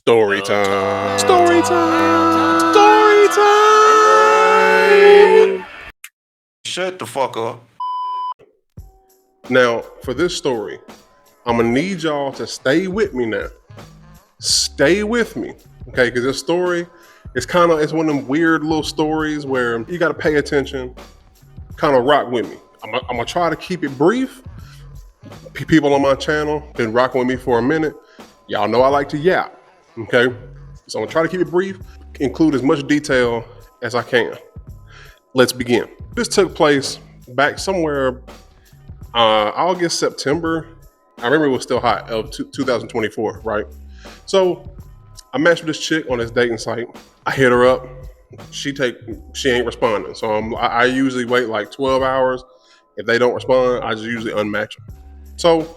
Story time. Story time. Story time. Shut the fuck up. Now, for this story, I'm gonna need y'all to stay with me now. Stay with me, okay? Because this story is it's one of them weird little stories where you gotta pay attention, kind of rock with me. I'm gonna try to keep it brief. People on my channel been rocking with me for a minute. Y'all know I like to yap, okay? So I'm gonna try to keep it brief, include as much detail as I can. Let's begin. This took place back somewhere August, September. I remember it was still hot of 2024, right? So I matched with this chick on this dating site. I hit her up. She ain't responding. So I usually wait like 12 hours. If they don't respond, I just usually unmatch them. So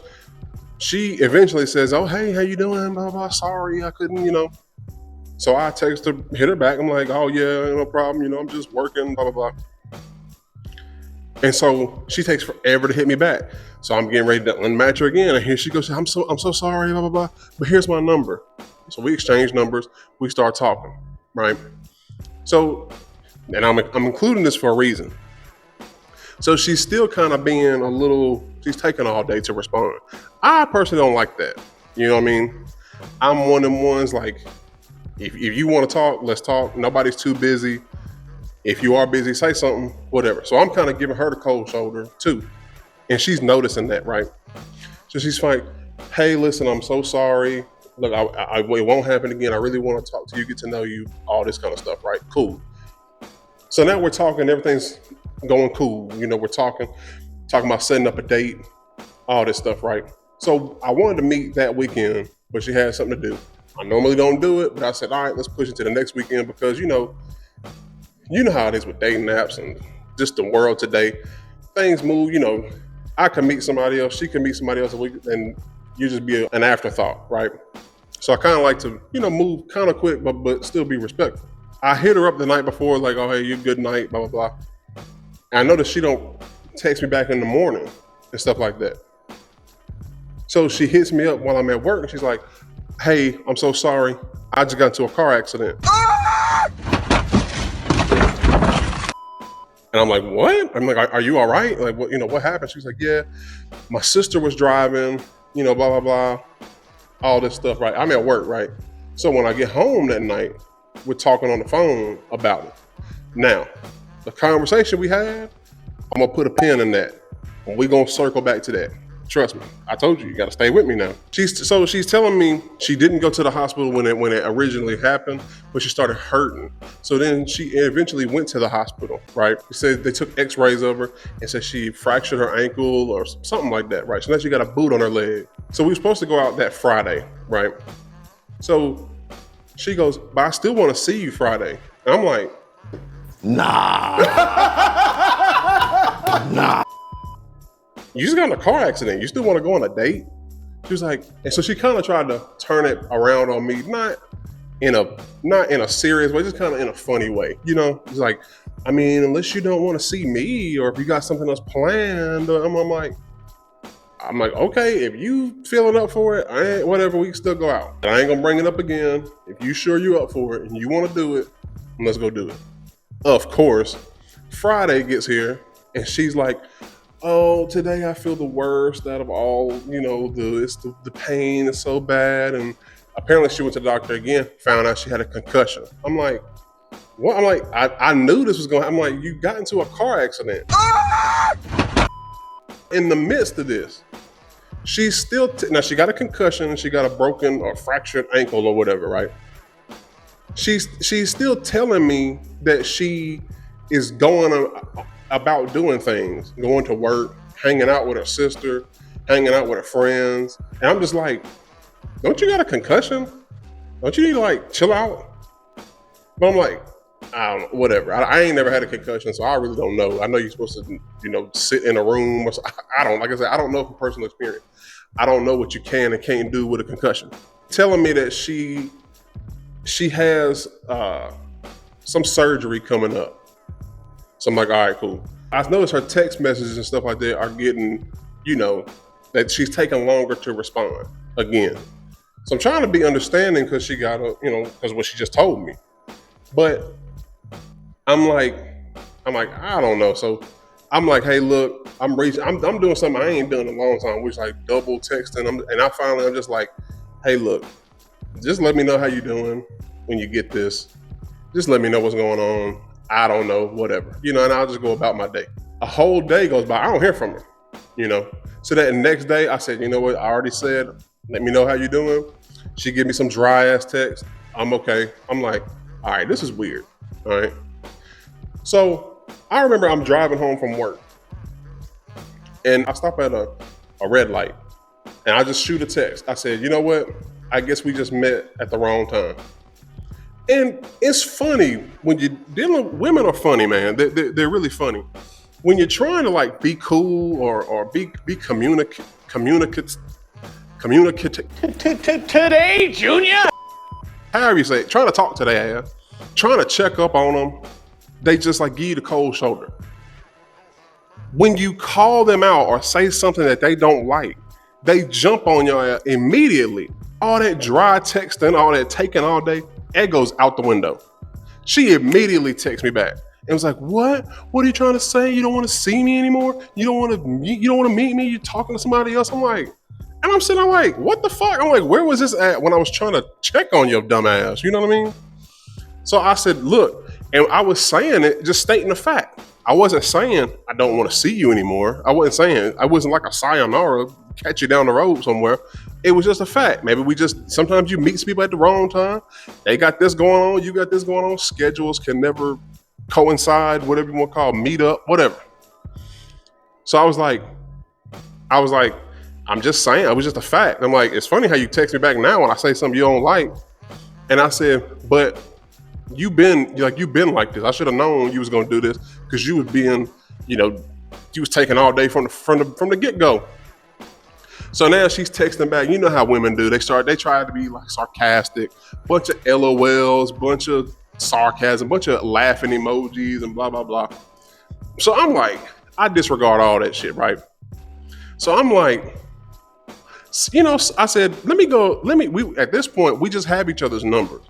she eventually says, "Oh, hey, how you doing? Blah, blah, blah. Sorry, I couldn't, So I text her, hit her back. I'm like, "Oh yeah, no problem. I'm just working, blah, blah, blah." And so she takes forever to hit me back. So I'm getting ready to unmatch her again. And here she goes, I'm so sorry, blah, blah, blah. But here's my number. So we exchange numbers. We start talking, right? So, and I'm including this for a reason. So she's still kind of being she's taking all day to respond. I personally don't like that. You know what I mean? I'm one of them ones like, if you want to talk, let's talk. Nobody's too busy. If you are busy, say something, whatever. So I'm kind of giving her the cold shoulder too. And she's noticing that, right? So she's like, "Hey, listen, I'm so sorry. Look, it won't happen again. I really want to talk to you, get to know you, all this kind of stuff, right? Cool." So now we're talking, everything's going cool. We're talking about setting up a date, all this stuff, right? So I wanted to meet that weekend, but she had something to do. I normally don't do it, but I said, all right, let's push it to the next weekend because, you know how it is with dating apps and just the world today. Things move, I can meet somebody else, she can meet somebody else a week, and you just be an afterthought, right? So I kind of like to, move kind of quick, but still be respectful. I hit her up the night before, like, "Oh, hey, you good night, blah, blah, blah." And I noticed she don't text me back in the morning and stuff like that. So she hits me up while I'm at work and she's like, "Hey, I'm so sorry. I just got into a car accident." And I'm like, "What?" I'm like, "Are you all right? Like, what happened?" She's like, "Yeah, my sister was driving, blah, blah, blah, all this stuff," right? I'm at work, right? So when I get home that night, we're talking on the phone about it. Now, the conversation we had, I'm gonna put a pin in that. And we're gonna circle back to that. Trust me, I told you gotta stay with me now. She's telling me she didn't go to the hospital when it originally happened, but she started hurting. So then she eventually went to the hospital, right? She said they took x-rays of her and said she fractured her ankle or something like that, right? So now she got a boot on her leg. So we were supposed to go out that Friday, right? So she goes, "But I still wanna see you Friday." And I'm like, Nah. "You just got in a car accident. You still want to go on a date?" She was like, and so she kind of tried to turn it around on me, not in a serious way, just kind of in a funny way. It's like, "I mean, unless you don't want to see me or if you got something else planned." I'm like, "Okay, if you feeling up for it, whatever, we can still go out. I ain't gonna bring it up again. If you sure you up for it and you want to do it, let's go do it." Of course, Friday gets here and she's like, "Oh, today I feel the worst out of all, the pain is so bad." And apparently she went to the doctor again, found out she had a concussion. I'm like, what? I'm like, I knew this was going to happen. I'm like, you got into a car accident. In the midst of this, she's still, now she got a concussion and she got a broken or fractured ankle or whatever, right? She's still telling me that she is going about doing things, going to work, hanging out with her sister, hanging out with her friends. And I'm just like, don't you got a concussion? Don't you need to chill out? But I'm like, I don't know, whatever. I ain't never had a concussion, so I really don't know. I know you're supposed to, sit in a room. Or I don't, like I said, I don't know from personal experience. I don't know what you can and can't do with a concussion. Telling me that she has some surgery coming up. So I'm like, all right, cool. I've noticed her text messages and stuff like that are getting, that she's taking longer to respond again. So I'm trying to be understanding because she got a, because what she just told me. But I'm like, I don't know. So I'm like, hey, look, I'm doing something I ain't done in a long time, which like double texting. I'm just like, hey, look, just let me know how you doing when you get this. Just let me know what's going on. I don't know, whatever, and I'll just go about my day. A whole day goes by, I don't hear from her, So that next day I said, you know what, I already said, let me know how you doing. She give me some dry ass text. I'm okay. I'm like, all right, this is weird. All right. So I remember I'm driving home from work and I stop at a red light and I just shoot a text. I said, you know what? I guess we just met at the wrong time. And it's funny when you're dealing, women are funny, man. They're really funny. When you're trying to like be cool or be communicative. Today, Junior. However you say it, trying to talk to their ass, trying to check up on them, they just like give you the cold shoulder. When you call them out or say something that they don't like, they jump on your ass immediately. All that dry texting, all that taking all day, it goes out the window. She immediately texts me back and was like, "What? What are you trying to say? You don't want to see me anymore? You don't want to meet me? You're talking to somebody else?" I'm like, and I'm sitting there like, what the fuck? I'm like, where was this at when I was trying to check on your dumb ass? You know what I mean? So I said, look, and I was saying it, just stating the fact. I wasn't saying I don't want to see you anymore. I wasn't like a sayonara, catch you down the road somewhere. It was just a fact. Maybe sometimes you meet people at the wrong time. They got this going on, you got this going on. Schedules can never coincide, whatever you want to call, meet up, whatever. So I was like, I'm just saying, it was just a fact. I'm like, it's funny how you text me back now when I say something you don't like. And I said, but you've been like this. I should have known you was gonna do this because you was being, you was taking all day from the get-go. So now she's texting back. You know how women do. They try to be like sarcastic, bunch of LOLs, bunch of sarcasm, bunch of laughing emojis and blah, blah, blah. So I'm like, I disregard all that shit, right? So I'm like, I said, at this point, we just have each other's numbers.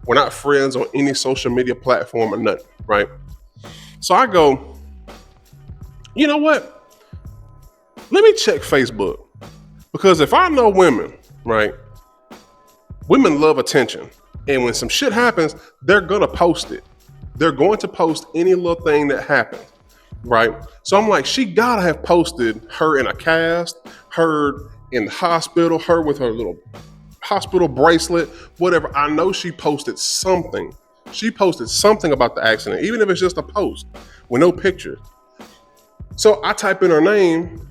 We're not friends on any social media platform or nothing, right? So I go, you know what? Let me check Facebook. Because if I know women, right? Women love attention. And when some shit happens, they're gonna post it. They're going to post any little thing that happens, right? So I'm like, she gotta have posted her in a cast, her in the hospital, her with her little hospital bracelet, whatever. I know she posted something. She posted something about the accident, even if it's just a post with no picture. So I type in her name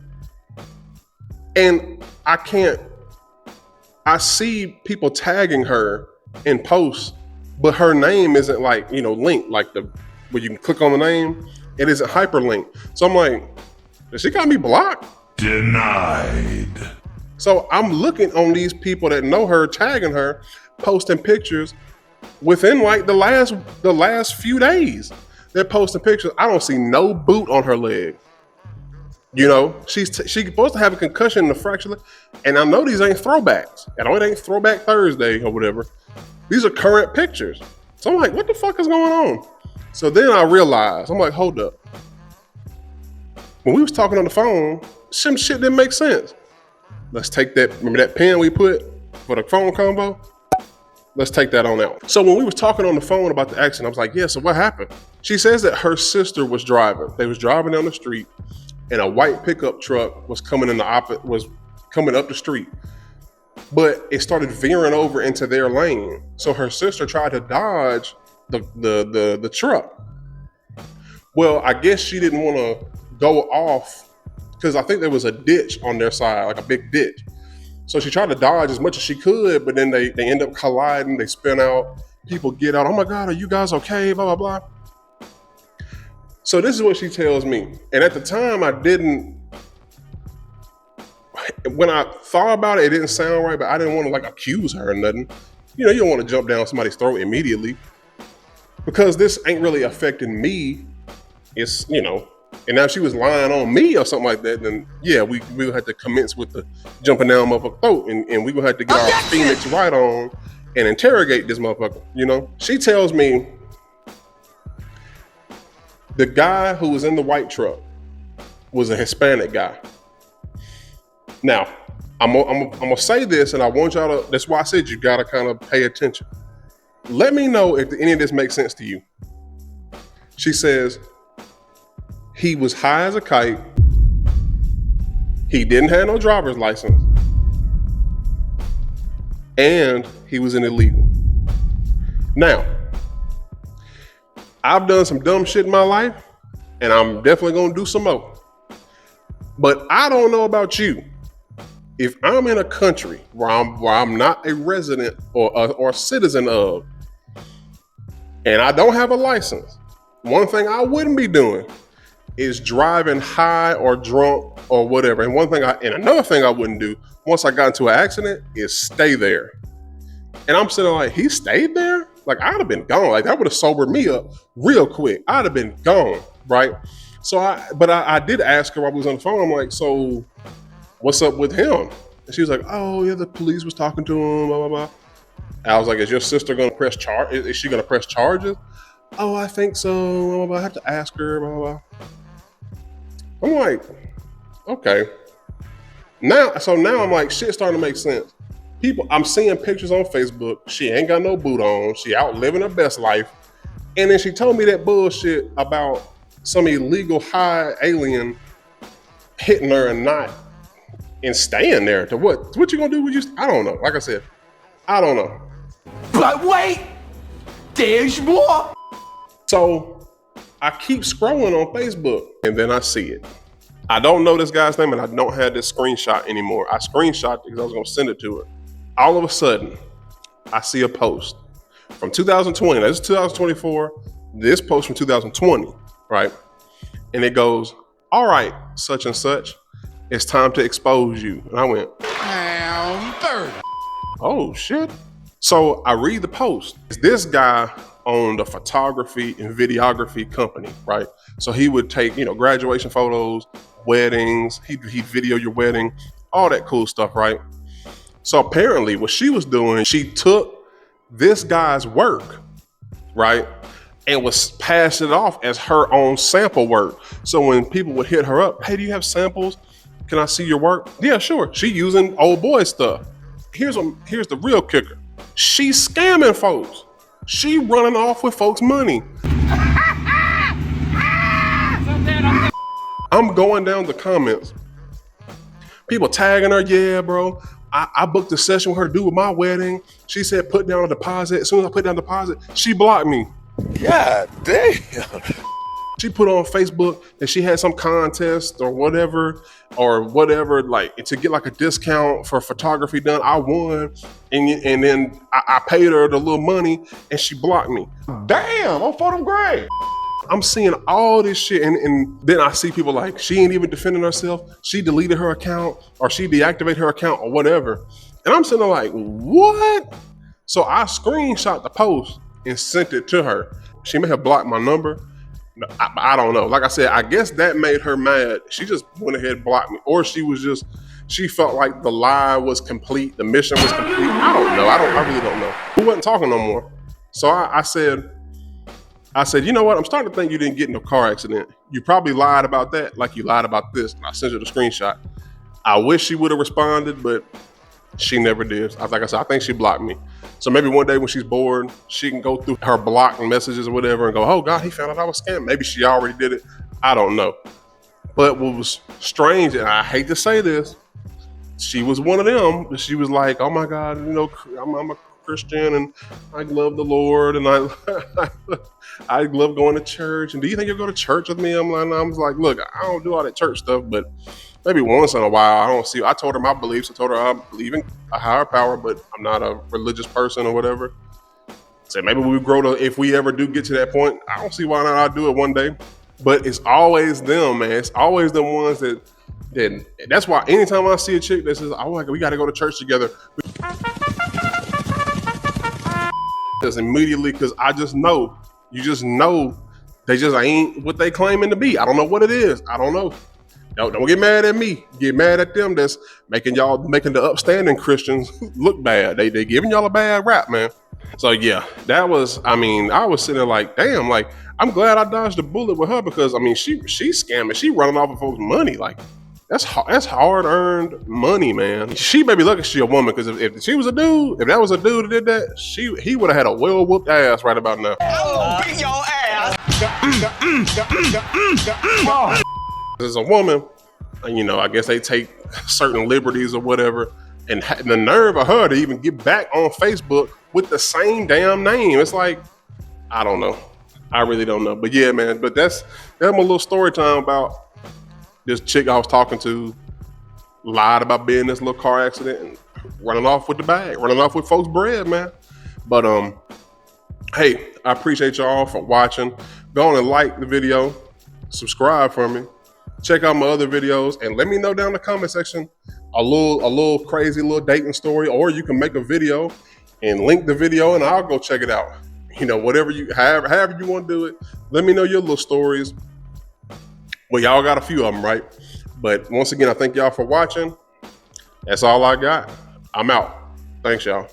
and I see people tagging her in posts, but her name isn't like, linked, like where you can click on the name. It isn't hyperlinked. So I'm like, does she got me blocked? Denied. So I'm looking on these people that know her, tagging her, posting pictures within like the last few days. They're posting pictures. I don't see no boot on her leg. She's supposed to have a concussion and a fracture leg. And I know these ain't throwbacks. And it ain't Throwback Thursday or whatever. These are current pictures. So I'm like, what the fuck is going on? So then I realized, I'm like, hold up. When we was talking on the phone, some shit didn't make sense. Let's take that, remember that pen we put for the phone combo? Let's take that on out. So when we was talking on the phone about the accident, I was like, yeah, so what happened? She says that her sister was driving. They was driving down the street and a white pickup truck was coming up the street. But it started veering over into their lane. So her sister tried to dodge the truck. Well, I guess she didn't want to go off because I think there was a ditch on their side, like a big ditch. So she tried to dodge as much as she could, but then they end up colliding. They spin out. People get out. Oh my God, are you guys okay? Blah, blah, blah. So this is what she tells me. And at the time, when I thought about it, it didn't sound right, but I didn't want to like accuse her or nothing. You don't want to jump down somebody's throat immediately because this ain't really affecting me. It's, And now if she was lying on me or something like that, then yeah, we would have to commence with the jumping down motherfucker's throat, and we would have to get our Phoenix right on and interrogate this motherfucker, you know? She tells me the guy who was in the white truck was a Hispanic guy. Now, I'm gonna say this, and I want y'all to, that's why I said you gotta kind of pay attention. Let me know if any of this makes sense to you. She says, he was high as a kite. He didn't have no driver's license. And he was an illegal. Now, I've done some dumb shit in my life, and I'm definitely gonna do some more. But I don't know about you. If I'm in a country where I'm not a resident or a citizen of, and I don't have a license, one thing I wouldn't be doing is driving high or drunk or whatever. And another thing I wouldn't do once I got into an accident is stay there. And I'm sitting like, he stayed there? Like, I'd have been gone. Like, that would have sobered me up real quick. I'd have been gone, right? So I did ask her while we was on the phone. I'm like, so what's up with him? And she was like, oh yeah, the police was talking to him, blah, blah, blah. And I was like, is your sister gonna press charge? Is she gonna press charges? Oh, I think so, blah, blah, blah. I have to ask her, blah, blah, blah. I'm like, okay. Now I'm like, shit starting to make sense. I'm seeing pictures on Facebook. She ain't got no boot on. She out living her best life. And then she told me that bullshit about some illegal high alien hitting her and staying there. To what? What you gonna do with you? I don't know. Like I said, I don't know. But wait, there's more. So I keep scrolling on Facebook and then I see it. I don't know this guy's name and I don't have this screenshot anymore. I screenshot it because I was gonna send it to her. All of a sudden, I see a post from 2020. Now, this is 2024. This post from 2020, right? And it goes, all right, such and such, it's time to expose you. And I went, oh shit. So I read the post. This guy owned a photography and videography company, right? So he would take, graduation photos, weddings, he'd video your wedding, all that cool stuff, right? So apparently what she was doing, she took this guy's work, right? And was passing it off as her own sample work. So when people would hit her up, hey, do you have samples? Can I see your work? Yeah, sure. She using old boy stuff. Here's the real kicker. She's scamming folks. She running off with folks' money. I'm going down the comments. People tagging her, yeah, bro. I booked a session with her to do with my wedding. She said put down a deposit. As soon as I put down a deposit, she blocked me. God damn. She put on Facebook that she had some contest or whatever, like to get like a discount for photography done. I won, and then I paid her the little money, and she blocked me. Damn, I'm for them grade. I'm seeing all this shit, and then I see people like, she ain't even defending herself. She deleted her account, or she deactivated her account, or whatever. And I'm sitting there like, what? So I screenshot the post and sent it to her. She may have blocked my number. I don't know. Like I said, I guess that made her mad. She just went ahead and blocked me. Or she felt like the lie was complete, the mission was complete. I don't know. I really don't know. We wasn't talking no more. So I said, you know what? I'm starting to think you didn't get in a car accident. You probably lied about that like you lied about this. And I sent her the screenshot. I wish she would have responded, but she never did. Like I said, I think she blocked me. So maybe one day when she's bored, she can go through her blocked messages or whatever and go, oh God, he found out I was scammed. Maybe she already did it. I don't know. But what was strange, and I hate to say this, she was one of them. She was like, oh my God, I'm a Christian and I love the Lord and I love going to church. And do you think you'll go to church with me? I was like, look, I don't do all that church stuff, but maybe once in a while. I told her my beliefs. I told her I believe in a higher power, but I'm not a religious person or whatever. So maybe if we ever do get to that point, I don't see why not I'll do it one day. But it's always them, man. It's always the ones that that's why anytime I see a chick that says, oh my God, we got to go to church together. Immediately, because you just know They just ain't what they claiming to be. I don't know what it is. I don't know. Don't get mad at me. Get mad at them that's making the upstanding Christians look bad. They giving y'all a bad rap, man. So yeah, that was, I was sitting there like, damn, like, I'm glad I dodged a bullet with her because, she's scamming. She running off of folks' money. Like, that's hard-earned money, man. She may be lucky she a woman because if she was a dude, if that was a dude that did that, he would have had a well-whooped ass right about now. I'm gonna beat your ass. As a woman, I guess they take certain liberties or whatever, and the nerve of her to even get back on Facebook with the same damn name. It's like, I don't know. I really don't know. But yeah, man, but that's my little story time about this chick I was talking to, lied about being in this little car accident and running off with the bag, running off with folks' bread, man. But hey, I appreciate y'all for watching. Go on and like the video, subscribe for me, check out my other videos, and let me know down in the comment section a little crazy little dating story, or you can make a video and link the video and I'll go check it out. Whatever however you want to do it, let me know your little stories. Well, y'all got a few of them, right? But once again, I thank y'all for watching. That's all I got. I'm out. Thanks, y'all.